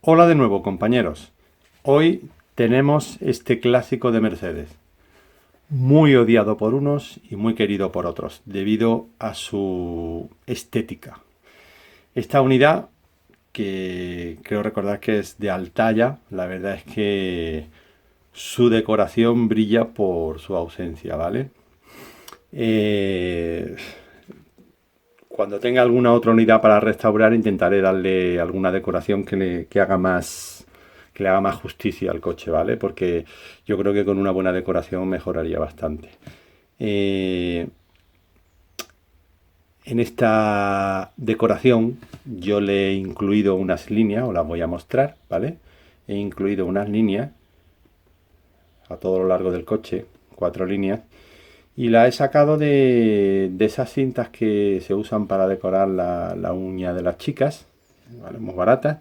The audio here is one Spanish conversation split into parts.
Hola de nuevo, compañeros. Hoy tenemos este clásico de Mercedes, muy odiado por unos y muy querido por otros, debido a su estética. Esta unidad, que creo recordar que es de Altaya, la verdad es que su decoración brilla por su ausencia, ¿vale? Eh, Cuando tenga alguna otra unidad para restaurar, intentaré darle alguna decoración que le haga más justicia al coche, ¿vale? Porque yo creo que con una buena decoración mejoraría bastante. Eh, en esta decoración yo le he incluido unas líneas, os las voy a mostrar, ¿vale? He incluido unas líneas a todo lo largo del coche, 4 líneas, y la he sacado de esas cintas que se usan para decorar la uña de las chicas, ¿vale? Muy baratas.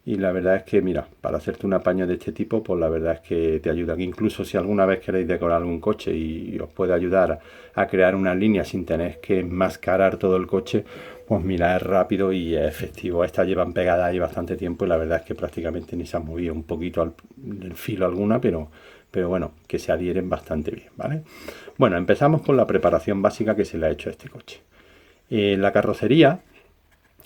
Y la verdad es que, mira, para hacerte un apaño de este tipo, pues la verdad es que te ayudan. Incluso si alguna vez queréis decorar algún coche y os puede ayudar a crear una línea sin tener que enmascarar todo el coche, pues mira, es rápido y es efectivo. Estas llevan pegadas ahí bastante tiempo y la verdad es que prácticamente ni se han movido un poquito el filo alguna, pero bueno, que se adhieren bastante bien, ¿vale? Bueno, empezamos con la preparación básica que se le ha hecho a este coche. La carrocería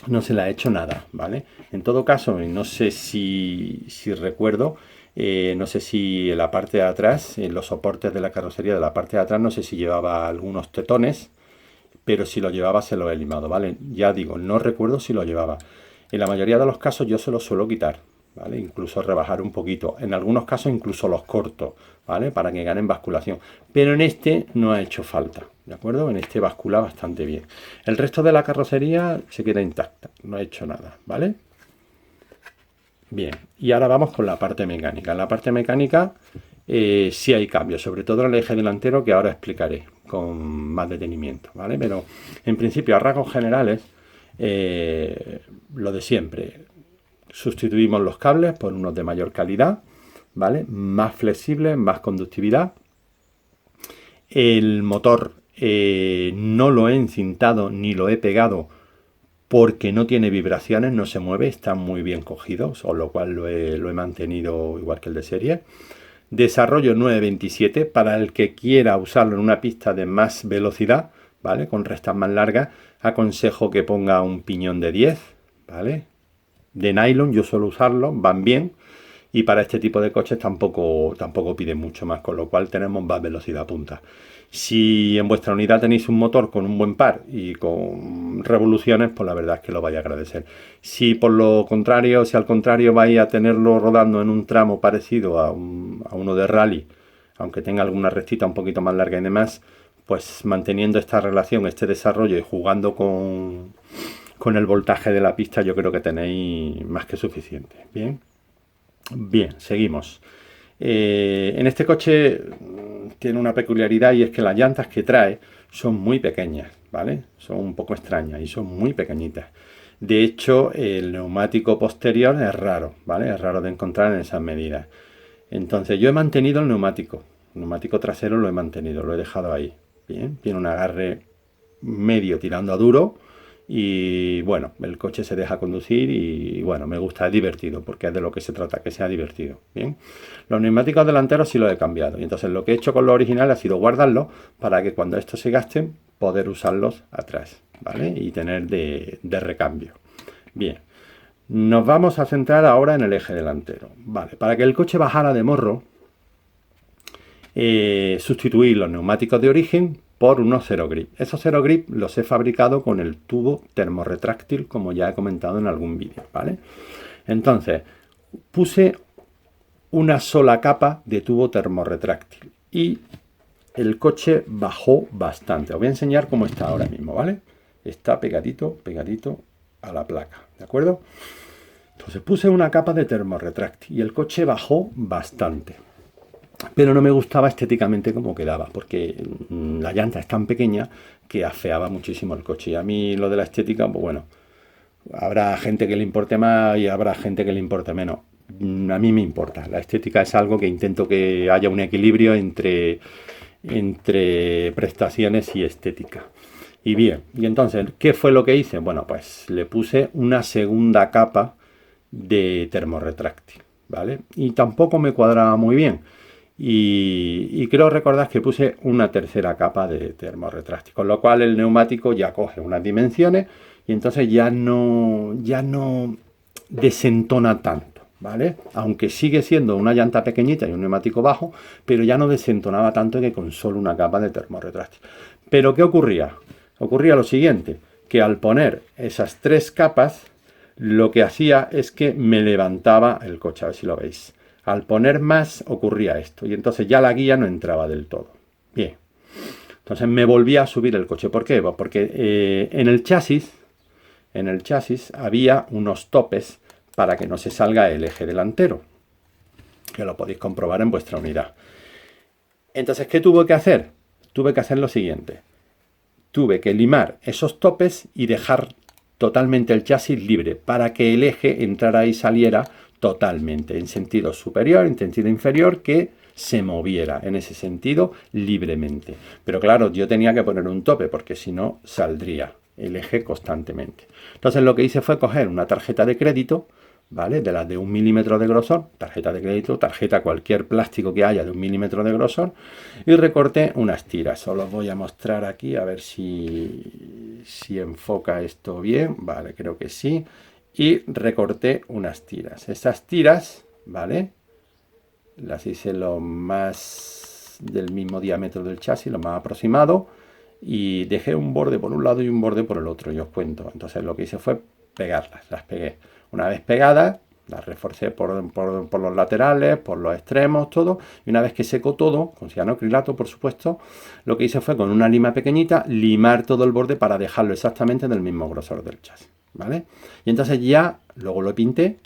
no se le ha hecho nada, ¿vale? En todo caso, no sé si recuerdo, no sé si en la parte de atrás, en los soportes de la carrocería de la parte de atrás, no sé si llevaba algunos tetones, pero si lo llevaba se lo he limado, ¿vale? Ya digo, no recuerdo si lo llevaba. En la mayoría de los casos yo se los suelo quitar, ¿vale? Incluso rebajar un poquito. En algunos casos incluso los corto, ¿vale? Para que ganen basculación. Pero en este no ha hecho falta, ¿de acuerdo? En este bascula bastante bien. El resto de la carrocería se queda intacta, no ha hecho nada, ¿vale? Bien, y ahora vamos con la parte mecánica. En la parte mecánica sí hay cambios, sobre todo en el eje delantero que ahora explicaré con más detenimiento, ¿vale? Pero en principio, a rasgos generales, lo de siempre. Sustituimos los cables por unos de mayor calidad, ¿vale? Más flexibles, más conductividad. El motor no lo he encintado ni lo he pegado porque no tiene vibraciones, no se mueve, está muy bien cogido, con lo cual lo he mantenido igual que el de serie. Desarrollo 927 para el que quiera usarlo en una pista de más velocidad, ¿vale? Con restas más largas, aconsejo que ponga un piñón de 10, ¿vale? De nylon, yo suelo usarlo, van bien. Y para este tipo de coches tampoco piden mucho más, con lo cual tenemos más velocidad punta. Si en vuestra unidad tenéis un motor con un buen par y con revoluciones, pues la verdad es que lo vais a agradecer. Si por lo contrario, si al contrario vais a tenerlo rodando en un tramo parecido a uno de rally, aunque tenga alguna rectita un poquito más larga y demás, pues manteniendo esta relación, este desarrollo y jugando con el voltaje de la pista, yo creo que tenéis más que suficiente. Bien. Bien, seguimos. En este coche tiene una peculiaridad y es que las llantas que trae son muy pequeñas, ¿vale? Son un poco extrañas y son muy pequeñitas. De hecho, el neumático posterior es raro, ¿vale? Es raro de encontrar en esas medidas. Entonces, yo he mantenido el neumático trasero lo he mantenido, lo he dejado ahí. Bien, tiene un agarre medio tirando a duro y bueno, el coche se deja conducir y bueno, me gusta, es divertido porque es de lo que se trata, que sea divertido. Bien, los neumáticos delanteros sí los he cambiado y entonces lo que he hecho con los originales ha sido guardarlos para que cuando estos se gasten poder usarlos atrás, ¿vale? Y tener de recambio. Bien, nos vamos a centrar ahora en el eje delantero. Vale, para que el coche bajara de morro, sustituir los neumáticos de origen por unos Zero Grip. Esos Zero Grip los he fabricado con el tubo termorretráctil, como ya he comentado en algún vídeo, ¿vale? Entonces, puse una sola capa de tubo termorretráctil y el coche bajó bastante. Os voy a enseñar cómo está ahora mismo, ¿vale? Está pegadito a la placa, ¿de acuerdo? Entonces puse una capa de termorretráctil y el coche bajó bastante. Pero no me gustaba estéticamente cómo quedaba, porque la llanta es tan pequeña que afeaba muchísimo el coche. Y a mí lo de la estética, pues bueno, habrá gente que le importe más y habrá gente que le importe menos. A mí me importa. La estética es algo que intento que haya un equilibrio entre prestaciones y estética. Y bien, y entonces, ¿qué fue lo que hice? Bueno, pues le puse una segunda capa de termorretráctil, ¿vale? Y tampoco me cuadraba muy bien. Y creo recordar que puse una tercera capa de termorretráctil, con lo cual el neumático ya coge unas dimensiones y entonces ya no desentona tanto, ¿vale? Aunque sigue siendo una llanta pequeñita y un neumático bajo, pero ya no desentonaba tanto que con solo una capa de termorretráctil. Pero ¿qué ocurría? Ocurría lo siguiente, que al poner esas tres capas, lo que hacía es que me levantaba el coche, a ver si lo veis. Al poner más ocurría esto y entonces ya la guía no entraba del todo. Bien, entonces me volvía a subir el coche. ¿Por qué? Pues porque en el chasis había unos topes para que no se salga el eje delantero, que lo podéis comprobar en vuestra unidad. Entonces, ¿qué tuve que hacer? Tuve que hacer lo siguiente. Tuve que limar esos topes y dejar totalmente el chasis libre para que el eje entrara y saliera totalmente, en sentido superior, en sentido inferior, que se moviera en ese sentido libremente. Pero claro, yo tenía que poner un tope porque si no saldría el eje constantemente. Entonces lo que hice fue coger una tarjeta de crédito, ¿vale? De las de 1 milímetro de grosor, tarjeta de crédito, tarjeta cualquier plástico que haya de 1 milímetro de grosor, y recorté unas tiras. Os los voy a mostrar aquí a ver si enfoca esto bien. Vale, creo que sí. Y recorté unas tiras. Esas tiras, ¿vale? Las hice lo más del mismo diámetro del chasis, lo más aproximado, y dejé un borde por un lado y un borde por el otro, y os cuento. Entonces lo que hice fue pegarlas, las pegué. Una vez pegadas, las reforcé por los laterales, por los extremos, todo, y una vez que secó todo, con cianoacrilato por supuesto, lo que hice fue con una lima pequeñita limar todo el borde para dejarlo exactamente del mismo grosor del chasis, ¿vale? Y entonces ya, luego lo pinté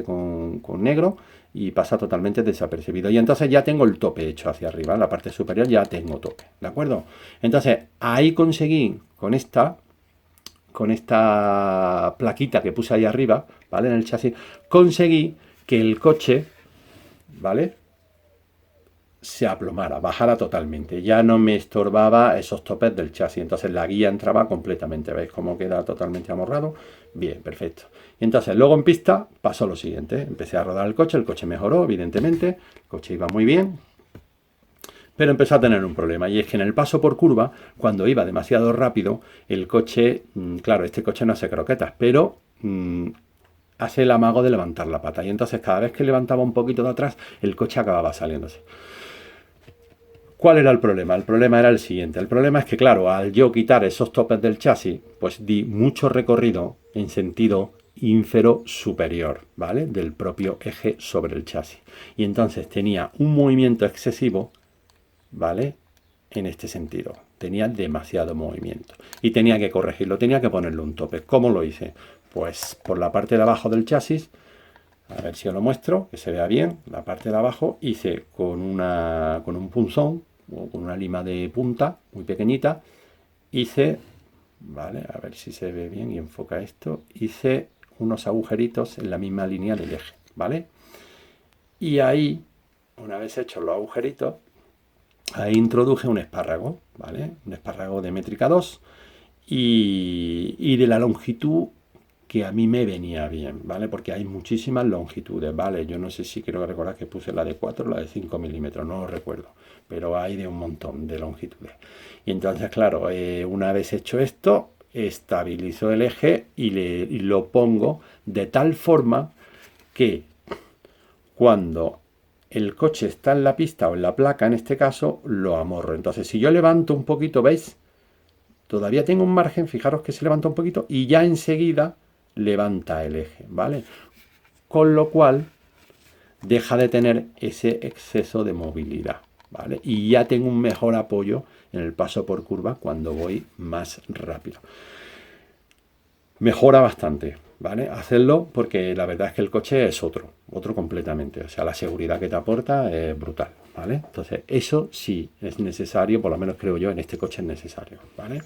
con negro y pasa totalmente desapercibido. Y entonces ya tengo el tope hecho hacia arriba, en la parte superior ya tengo tope, ¿de acuerdo? Entonces ahí conseguí con esta plaquita que puse ahí arriba, ¿vale? En el chasis, conseguí que el coche, ¿vale? Se aplomara, bajara totalmente. Ya no me estorbaba esos topes del chasis. Entonces la guía entraba completamente. ¿Veis cómo queda totalmente amorrado? Bien, perfecto. Y entonces luego en pista pasó lo siguiente. Empecé a rodar el coche mejoró, evidentemente. El coche iba muy bien. Pero empezó a tener un problema, y es que en el paso por curva, cuando iba demasiado rápido, el coche, claro, este coche no hace croquetas, pero hace el amago de levantar la pata. Y entonces cada vez que levantaba un poquito de atrás, el coche acababa saliéndose. ¿Cuál era el problema? El problema era el siguiente. El problema es que, claro, al yo quitar esos topes del chasis, pues di mucho recorrido en sentido ínfero superior, ¿vale? Del propio eje sobre el chasis. Y entonces tenía un movimiento excesivo, ¿vale? En este sentido. Tenía demasiado movimiento. Y tenía que corregirlo, tenía que ponerle un tope. ¿Cómo lo hice? Pues por la parte de abajo del chasis, a ver si os lo muestro, que se vea bien, la parte de abajo hice con un punzón o con una lima de punta muy pequeñita, hice, vale, a ver si se ve bien y enfoca esto, hice unos agujeritos en la misma línea del eje, ¿vale? Y ahí, una vez hechos los agujeritos, ahí introduje un espárrago, ¿vale? Un espárrago de métrica 2 y de la longitud que a mí me venía bien, ¿vale? Porque hay muchísimas longitudes, ¿vale? Yo no sé si quiero recordar que puse la de 4 o la de 5 milímetros, no lo recuerdo, pero hay de un montón de longitudes. Y entonces, claro, una vez hecho esto, estabilizo el eje y lo pongo de tal forma que cuando el coche está en la pista o en la placa, en este caso, lo amorro. Entonces, si yo levanto un poquito, ¿veis? Todavía tengo un margen, fijaros que se levanta un poquito y ya enseguida levanta el eje, ¿vale? Con lo cual deja de tener ese exceso de movilidad, ¿vale? Y ya tengo un mejor apoyo en el paso por curva cuando voy más rápido. Mejora bastante, ¿vale? Hacerlo porque la verdad es que el coche es otro completamente. O sea, la seguridad que te aporta es brutal, ¿vale? Entonces, eso sí es necesario, por lo menos creo yo, en este coche es necesario, ¿vale?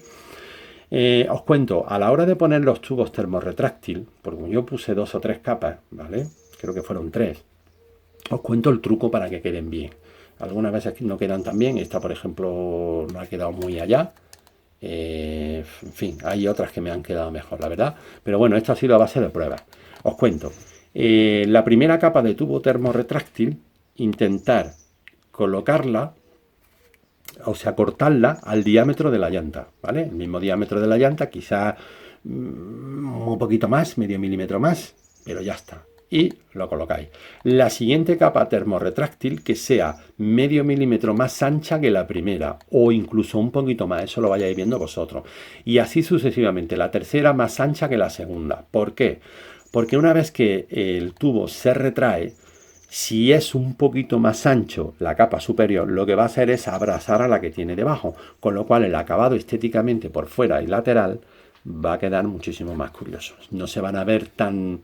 Os cuento, a la hora de poner los tubos termorretráctil, porque yo puse 2 o 3 capas, ¿vale? Creo que fueron 3. Os cuento el truco para que queden bien. Algunas veces no quedan tan bien. Esta, por ejemplo, no ha quedado muy allá. En fin, hay otras que me han quedado mejor, la verdad. Pero bueno, esto ha sido a base de pruebas. Os cuento. La primera capa de tubo termorretráctil, intentar colocarla, o sea, cortarla al diámetro de la llanta, ¿vale? El mismo diámetro de la llanta, quizá un poquito más, medio milímetro más, pero ya está. Y lo colocáis. La siguiente capa termorretráctil que sea medio milímetro más ancha que la primera, o incluso un poquito más, eso lo vayáis viendo vosotros. Y así sucesivamente, la tercera más ancha que la segunda. ¿Por qué? Porque una vez que el tubo se retrae, si es un poquito más ancho la capa superior, lo que va a hacer es abrazar a la que tiene debajo, con lo cual el acabado estéticamente por fuera y lateral va a quedar muchísimo más curioso. No se van a ver tan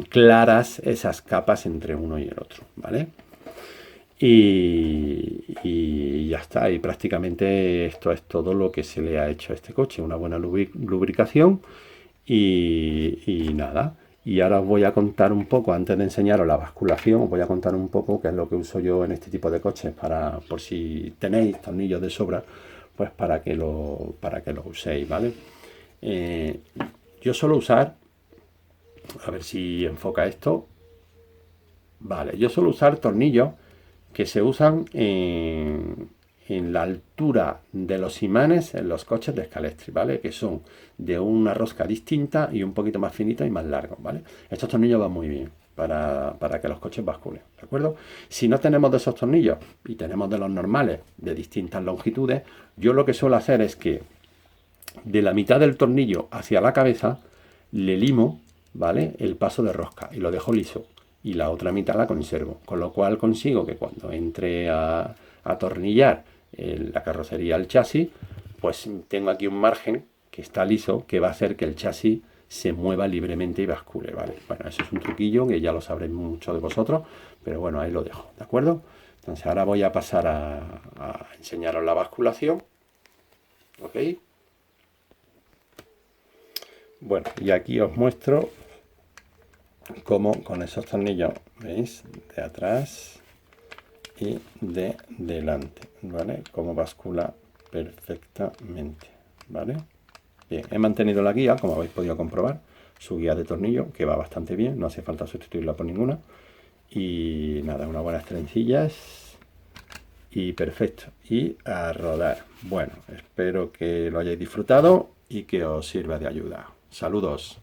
claras esas capas entre uno y el otro, ¿vale? Y ya está, y prácticamente esto es todo lo que se le ha hecho a este coche, una buena lubricación y nada. Y ahora os voy a contar un poco, antes de enseñaros la basculación, os voy a contar un poco qué es lo que uso yo en este tipo de coches, para, por si tenéis tornillos de sobra, pues para que lo uséis, ¿vale? Yo suelo usar, a ver si enfoca esto, vale, yo suelo usar tornillos que se usan en la altura de los imanes en los coches de Scalextric, ¿vale? Que son de una rosca distinta y un poquito más finito y más largo, ¿vale? Estos tornillos van muy bien para que los coches basculen, ¿de acuerdo? Si no tenemos de esos tornillos y tenemos de los normales de distintas longitudes, yo lo que suelo hacer es que de la mitad del tornillo hacia la cabeza le limo, ¿vale? El paso de rosca y lo dejo liso. Y la otra mitad la conservo, con lo cual consigo que cuando entre a atornillar la carrocería al chasis, pues tengo aquí un margen que está liso, que va a hacer que el chasis se mueva libremente y bascule, ¿vale? Bueno, eso es un truquillo que ya lo sabréis muchos de vosotros, pero bueno, ahí lo dejo, ¿de acuerdo? Entonces ahora voy a pasar a enseñaros la basculación, ¿ok? Bueno, y aquí os muestro cómo con esos tornillos, ¿veis? De atrás y de delante, ¿vale? Cómo bascula perfectamente, ¿vale? Bien, he mantenido la guía, como habéis podido comprobar, su guía de tornillo, que va bastante bien, no hace falta sustituirla por ninguna. Y nada, unas buenas trencillas y perfecto. Y a rodar. Bueno, espero que lo hayáis disfrutado y que os sirva de ayuda. Saludos.